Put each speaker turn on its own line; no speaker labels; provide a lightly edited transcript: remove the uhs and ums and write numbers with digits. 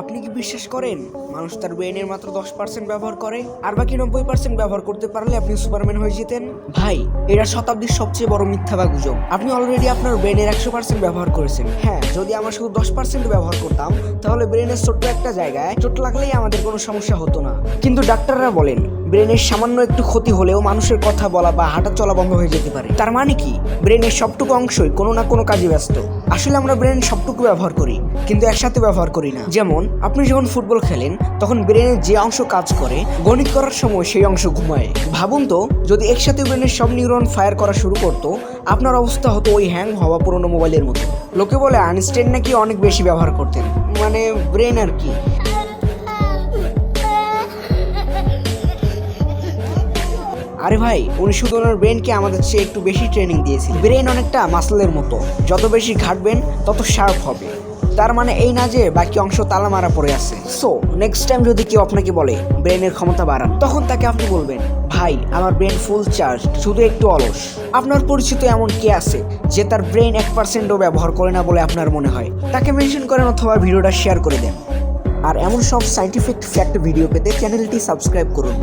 আপনি কি বিশ্বাস করেন মানুষ তার ব্রেনের মাত্র 10% ব্যবহার করে, আর বাকি 90% ব্যবহার করতে পারলে আপনি সুপারম্যান হয়ে যেতেন? ভাই, এটা শতাব্দীর সবচেয়ে বড় মিথ্যা বা গুজব। আপনি অলরেডি আপনার ব্রেনের 100% ব্যবহার করেছেন। হ্যাঁ, যদি আমরা শুধু 10% ব্যবহার করতাম, তাহলে ব্রেনের ছোট্ট একটা জায়গায় চোট লাগলেই আমাদের কোনো সমস্যা হতো না। কিন্তু ডাক্তাররা বলেন ব্রেনের সামান্য একটু ক্ষতি হলেও মানুষের কথা বলা বা হাঁটা চলা বন্ধ হয়ে যেতে পারে। তার মানে কি ব্রেনের সবটুকু অংশই কোনো না কোনো কাজে ব্যস্ত? আসলে আমরা ব্রেন সবটুকু ব্যবহার করি, কিন্তু একসাথে ব্যবহার করি না। যেমন আপনি যখন ফুটবল খেলেন, তখন ব্রেনের যে অংশ কাজ করে, গণিত করার সময় সেই অংশ ঘুমায়। ভাবুন তো, যদি একসাথে ব্রেনের সব নিউরন ফায়ার করা শুরু করতো, আপনার অবস্থা হতো ওই হ্যাং হওয়া পুরোনো মোবাইলের মতো। লোকে বলে আইনস্টাইন নাকি অনেক বেশি ব্যবহার করতেন, মানে ব্রেন আর কি। আরে ভাই, উনি শুধু ওনার ব্রেনকে আমাদের চেয়ে একটু বেশি ট্রেনিং দিয়েছিল। ব্রেন অনেকটা মাসলের মতো, যত বেশি ঘাটবেন তত শার্প হবে। তার মানে এই না যে বাকি অংশ তালা মারা পড়ে আছে। সো নেক্সট টাইম যদি কেউ আপনাকে বলে ব্রেনের ক্ষমতা বাড়ান, তখন তাকে আপনি বলবেন, ভাই আমার ব্রেন ফুল চার্জ, শুধু একটু অলস। আপনার পরিচিত এমন কে আছে যে তার ব্রেন 1%ও ব্যবহার করে না বলে আপনার মনে হয়? তাকে মেনশন করেন অথবা ভিডিওটা শেয়ার করে দেন। আর এমন সব সাইন্টিফিক ফ্যাক্ট ভিডিও পেতে চ্যানেলটি সাবস্ক্রাইব করুন।